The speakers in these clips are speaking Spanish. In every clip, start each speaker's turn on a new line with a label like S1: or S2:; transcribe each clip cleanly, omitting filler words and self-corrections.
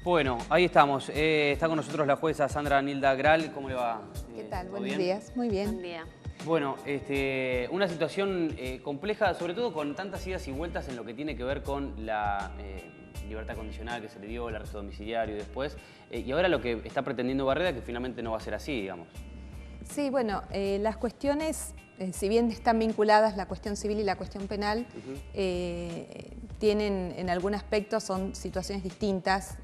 S1: Bueno, ahí estamos. Está con nosotros la jueza Sandra Nilda Gral. ¿Cómo le va?
S2: ¿Qué tal?
S1: ¿Todo
S2: Buenos
S1: bien?
S2: días. Muy bien.
S3: Buen día.
S1: Bueno, una situación compleja, sobre todo con tantas idas y vueltas en lo que tiene que ver con la libertad condicional que se le dio, el arresto domiciliario y después. Y ahora lo que está pretendiendo Barreda, que finalmente no va a ser así, digamos.
S2: Sí, bueno, las cuestiones, si bien están vinculadas, la cuestión civil y la cuestión penal, tienen en algún aspecto, son situaciones distintas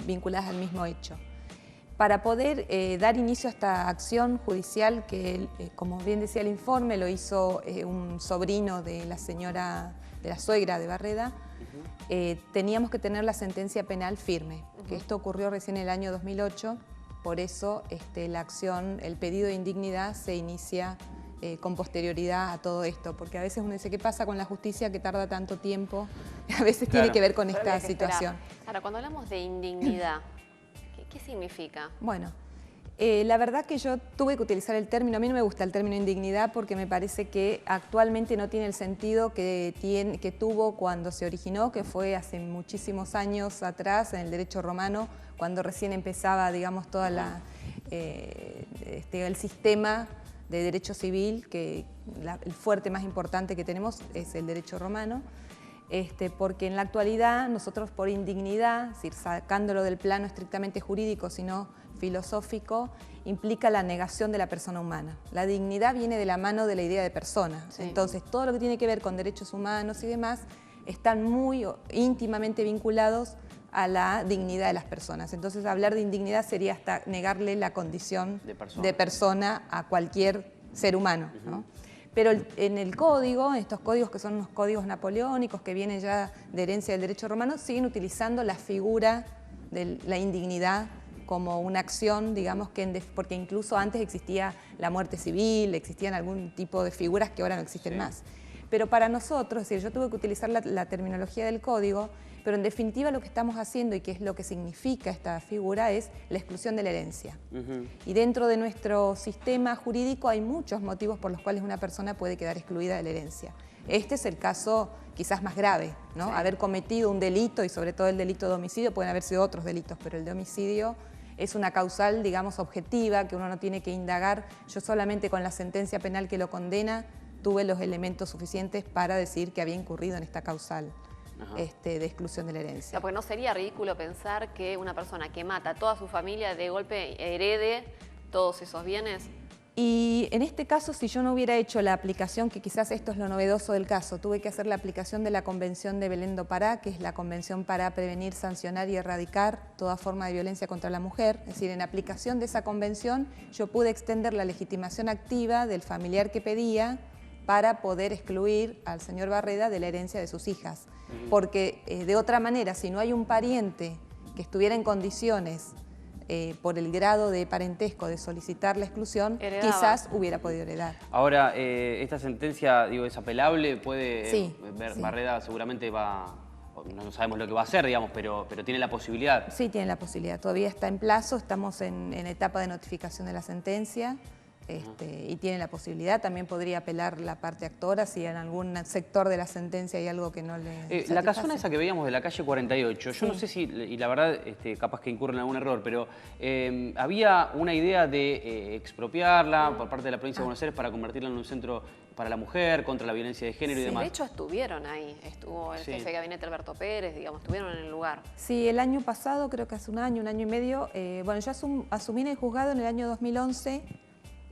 S2: vinculadas al mismo hecho. Para poder dar inicio a esta acción judicial, que como bien decía el informe, lo hizo un sobrino de la señora, de la suegra de Barreda, teníamos que tener la sentencia penal firme, que esto ocurrió recién en el año 2008, por eso la acción, el pedido de indignidad se inicia con posterioridad a todo esto, porque a veces uno dice, ¿qué pasa con la justicia que tarda tanto tiempo? A veces tiene que ver con esta situación.
S3: Ahora, cuando hablamos de indignidad, ¿qué significa?
S2: Bueno, la verdad que yo tuve que utilizar el término, a mí no me gusta el término indignidad porque me parece que actualmente no tiene el sentido que tuvo cuando se originó, que fue hace muchísimos años atrás en el derecho romano, cuando recién empezaba, digamos, toda el sistema de derecho civil, que el fuerte más importante que tenemos es el derecho romano, porque en la actualidad nosotros por indignidad, es decir, sacándolo del plano estrictamente jurídico, sino filosófico, implica la negación de la persona humana. La dignidad viene de la mano de la idea de persona. Sí. Entonces, todo lo que tiene que ver con derechos humanos y demás están muy íntimamente vinculados a la dignidad de las personas. Entonces, hablar de indignidad sería hasta negarle la condición de persona a cualquier ser humano, ¿no? Pero en el código, estos códigos que son unos códigos napoleónicos que vienen ya de herencia del derecho romano, siguen utilizando la figura de la indignidad como una acción, digamos, porque incluso antes existía la muerte civil, existían algún tipo de figuras que ahora no existen más. Pero para nosotros, es decir, yo tuve que utilizar la terminología del código, pero en definitiva lo que estamos haciendo y que es lo que significa esta figura es la exclusión de la herencia. Y dentro de nuestro sistema jurídico hay muchos motivos por los cuales una persona puede quedar excluida de la herencia. Este es el caso quizás más grave, ¿no? Sí. Haber cometido un delito, y sobre todo el delito de homicidio, pueden haber sido otros delitos, pero el de homicidio es una causal, digamos, objetiva, que uno no tiene que indagar. Yo solamente con la sentencia penal que lo condena tuve los elementos suficientes para decir que había incurrido en esta causal de exclusión de la herencia.
S3: Porque no sería ridículo pensar que una persona que mata a toda su familia de golpe herede todos esos bienes.
S2: Y en este caso, si yo no hubiera hecho la aplicación, que quizás esto es lo novedoso del caso, tuve que hacer la aplicación de la Convención de Belén do Pará, que es la Convención para prevenir, sancionar y erradicar toda forma de violencia contra la mujer. Es decir, en aplicación de esa convención, yo pude extender la legitimación activa del familiar que pedía para poder excluir al señor Barreda de la herencia de sus hijas. Porque de otra manera, si no hay un pariente que estuviera en condiciones por el grado de parentesco de solicitar la exclusión, quizás hubiera podido heredar.
S1: Ahora, esta sentencia, digo, es apelable, puede
S2: sí.
S1: Barreda seguramente va, no sabemos lo que va a hacer, digamos, pero tiene la posibilidad.
S2: Sí, tiene la posibilidad. Todavía está en plazo, estamos en etapa de notificación de la sentencia. Y tiene la posibilidad, también podría apelar la parte actora si en algún sector de la sentencia hay algo que no le satisface.
S1: La casona esa que veíamos de la calle 48, yo no sé si, y la verdad capaz que incurre en algún error, pero había una idea de expropiarla por parte de la provincia de Buenos Aires para convertirla en un centro para la mujer, contra la violencia de género y demás.
S3: De hecho estuvieron ahí, estuvo el jefe de gabinete Alberto Pérez, digamos, estuvieron en el lugar.
S2: Sí, el año pasado, creo que hace un año y medio, bueno, yo asumí en el juzgado en el año 2011,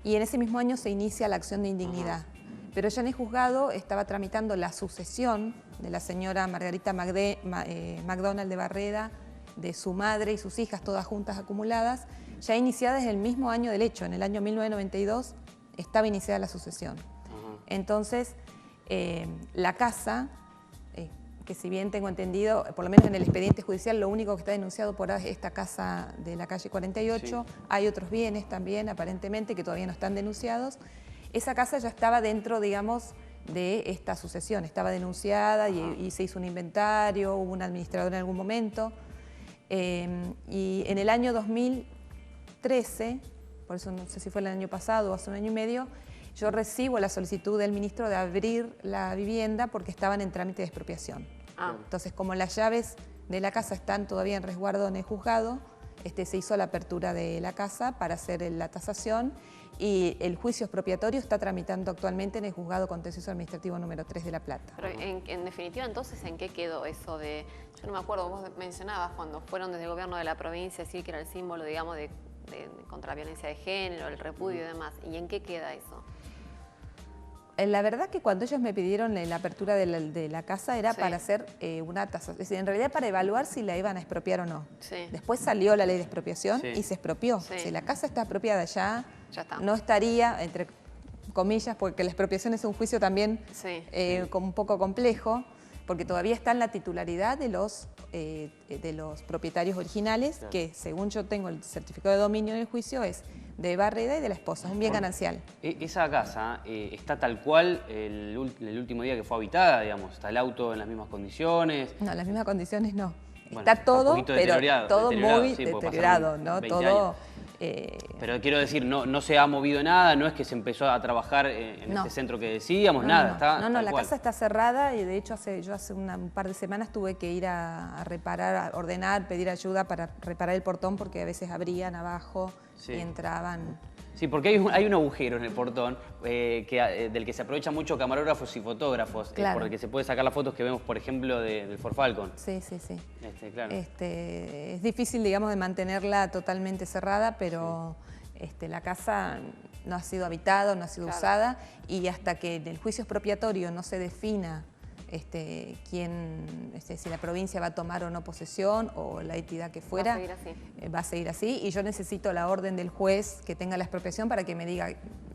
S2: y en ese mismo año se inicia la acción de indignidad. Pero ya en el juzgado estaba tramitando la sucesión de la señora Margarita McDonald de Barreda, de su madre y sus hijas, todas juntas acumuladas, ya iniciada desde el mismo año del hecho. En el año 1992 estaba iniciada la sucesión. Entonces, la casa, que si bien tengo entendido, por lo menos en el expediente judicial, lo único que está denunciado por esta casa de la calle 48, hay otros bienes también, aparentemente, que todavía no están denunciados. Esa casa ya estaba dentro, digamos, de esta sucesión, estaba denunciada y se hizo un inventario, hubo un administrador en algún momento. Y en el año 2013, por eso no sé si fue el año pasado o hace un año y medio, yo recibo la solicitud del ministro de abrir la vivienda porque estaban en trámite de expropiación. Entonces, como las llaves de la casa están todavía en resguardo en el juzgado. Se hizo la apertura de la casa para hacer la tasación y el juicio expropiatorio está tramitando actualmente en el Juzgado Contencioso Administrativo número 3 de La Plata.
S3: Pero en definitiva, entonces, ¿en qué quedó eso de...? Yo no me acuerdo, vos mencionabas cuando fueron desde el gobierno de la provincia, decir que era el símbolo, digamos, de contra la violencia de género, el repudio y demás. ¿Y en qué queda eso?
S2: La verdad que cuando ellos me pidieron la apertura de la casa era para hacer una tasa, es decir, en realidad para evaluar si la iban a expropiar o no.
S3: Sí.
S2: Después salió la ley de expropiación y se expropió.
S3: Sí.
S2: Si la casa está expropiada ya
S3: está.
S2: No estaría, entre comillas, porque la expropiación es un juicio también como un poco complejo, porque todavía está en la titularidad de los propietarios originales, que según yo tengo el certificado de dominio en el juicio es de Barreda y de la esposa, es un bien ganancial.
S1: Esa casa está tal cual el último día que fue habitada, digamos, está el auto en las mismas condiciones.
S2: No, en las mismas condiciones no.
S1: Bueno,
S2: está todo, pero todo muy
S1: sí,
S2: deteriorado, ¿no? Todo.
S1: Pero quiero decir, no se ha movido nada, no es que se empezó a trabajar en este centro que decíamos, nada.
S2: No, la casa está cerrada y de hecho yo hace un par de semanas tuve que ir a reparar, a ordenar, pedir ayuda para reparar el portón porque a veces abrían abajo y entraban.
S1: Sí, porque hay un agujero en el portón del que se aprovechan mucho camarógrafos y fotógrafos, por el que se puede sacar las fotos que vemos, por ejemplo, del Ford Falcon.
S2: Sí.
S1: Claro.
S2: Es difícil, digamos, de mantenerla totalmente cerrada, pero la casa no ha sido habitada, no ha sido usada, y hasta que en el juicio expropiatorio no se defina si la provincia va a tomar o no posesión o la entidad que fuera, va a seguir así. Y yo necesito la orden del juez que tenga la expropiación para que me diga,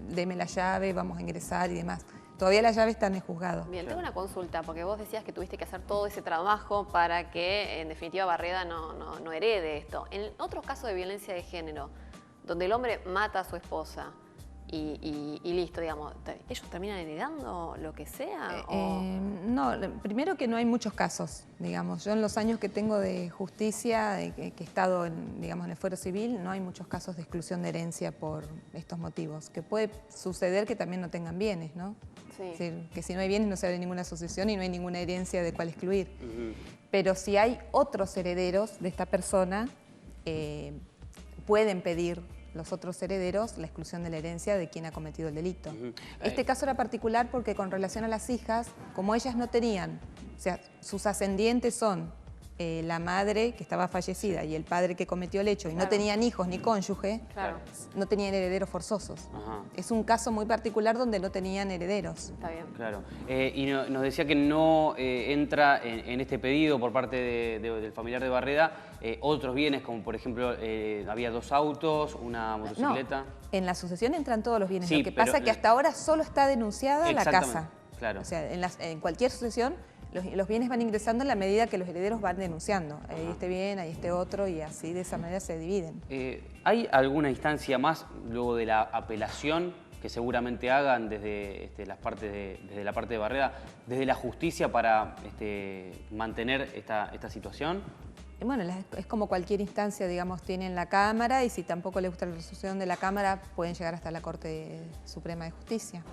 S2: deme la llave, vamos a ingresar y demás. Todavía la llave está en el juzgado.
S3: Bien, tengo una consulta, porque vos decías que tuviste que hacer todo ese trabajo para que, en definitiva, Barreda no herede esto. En otros casos de violencia de género, donde el hombre mata a su esposa, y listo, digamos, ¿ellos terminan heredando lo que sea?
S2: No, primero que no hay muchos casos, digamos. Yo en los años que tengo de justicia, que he estado en el fuero civil, no hay muchos casos de exclusión de herencia por estos motivos. Que puede suceder que también no tengan bienes, ¿no? Sí. Es decir, que si no hay bienes no se abre ninguna sucesión y no hay ninguna herencia de cuál excluir. Pero si hay otros herederos de esta persona, pueden pedir los otros herederos la exclusión de la herencia de quien ha cometido el delito. Este caso era particular porque con relación a las hijas, como ellas no tenían, o sea, sus ascendientes son la madre que estaba fallecida y el padre que cometió el hecho y no tenían hijos ni cónyuge, no tenían herederos forzosos. Es un caso muy particular donde no tenían herederos.
S3: Está bien.
S1: Claro. Y nos decía que no entra en este pedido por parte del familiar de Barreda otros bienes, como por ejemplo había 2 autos, una motocicleta.
S2: No, en la sucesión entran todos los bienes. Lo que pasa es que hasta ahora solo está denunciada la casa.
S1: Claro.
S2: O sea, en cualquier sucesión los bienes van ingresando en la medida que los herederos van denunciando. Hay este bien, hay este otro, y así de esa manera se dividen.
S1: ¿Hay alguna instancia más luego de la apelación que seguramente hagan desde la parte de Barreda, desde la justicia para mantener esta situación?
S2: Bueno, es como cualquier instancia, digamos, tienen la Cámara, y si tampoco les gusta la resolución de la Cámara, pueden llegar hasta la Corte Suprema de Justicia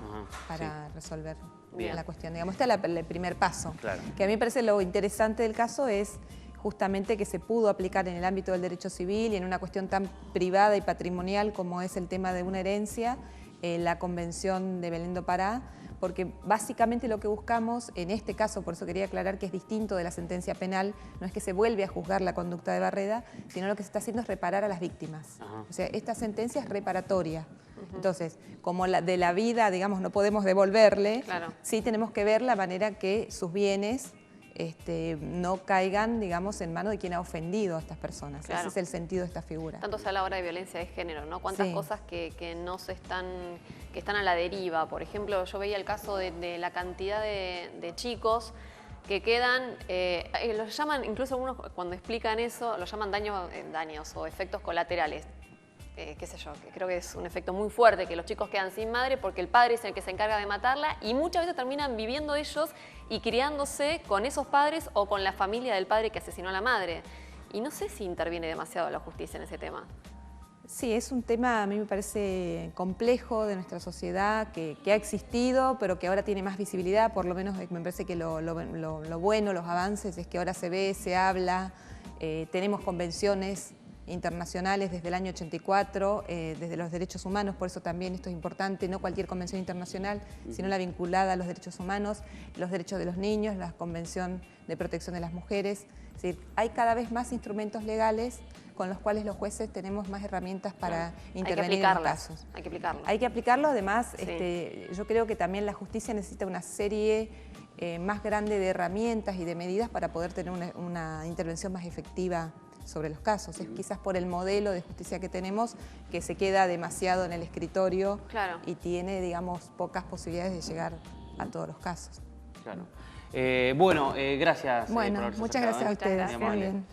S2: para resolver la cuestión. Digamos, este es el primer paso.
S1: Claro.
S2: Que a mí me parece lo interesante del caso es justamente que se pudo aplicar en el ámbito del derecho civil y en una cuestión tan privada y patrimonial como es el tema de una herencia, la Convención de Belén do Pará, porque básicamente lo que buscamos en este caso, por eso quería aclarar que es distinto de la sentencia penal, no es que se vuelve a juzgar la conducta de Barreda, sino lo que se está haciendo es reparar a las víctimas. O sea, esta sentencia es reparatoria. Entonces, como de la vida, digamos, no podemos devolverle, sí tenemos que ver la manera que sus bienes no caigan, digamos, en manos de quien ha ofendido a estas personas. Ese es el sentido de esta figura.
S3: Tanto sea a la hora de violencia de género, ¿no? Cuántas cosas que están a la deriva. Por ejemplo, yo veía el caso de la cantidad de chicos que quedan, los llaman, incluso algunos cuando explican eso, los llaman daños o efectos colaterales. Qué sé yo, que creo que es un efecto muy fuerte, que los chicos quedan sin madre porque el padre es el que se encarga de matarla, y muchas veces terminan viviendo ellos y criándose con esos padres o con la familia del padre que asesinó a la madre. Y no sé si interviene demasiado la justicia en ese tema.
S2: Sí, es un tema, a mí me parece complejo de nuestra sociedad, que ha existido, pero que ahora tiene más visibilidad. Por lo menos me parece que lo bueno, los avances, es que ahora se ve, se habla, tenemos convenciones internacionales desde el año 84, desde los derechos humanos, por eso también esto es importante, no cualquier convención internacional, sino la vinculada a los derechos humanos, los derechos de los niños, la Convención de Protección de las Mujeres. Es decir, hay cada vez más instrumentos legales con los cuales los jueces tenemos más herramientas para intervenir en los casos.
S3: Hay que aplicarlo.
S2: Hay que aplicarlo, además, yo creo que también la justicia necesita una serie más grande de herramientas y de medidas para poder tener una intervención más efectiva sobre los casos. Es quizás por el modelo de justicia que tenemos que se queda demasiado en el escritorio y tiene, digamos, pocas posibilidades de llegar a todos los casos.
S1: Claro. Bueno, gracias.
S2: Bueno,
S1: por haberse
S2: muchas
S1: acercado,
S2: gracias a ustedes.
S3: Muchas
S2: Muy bien.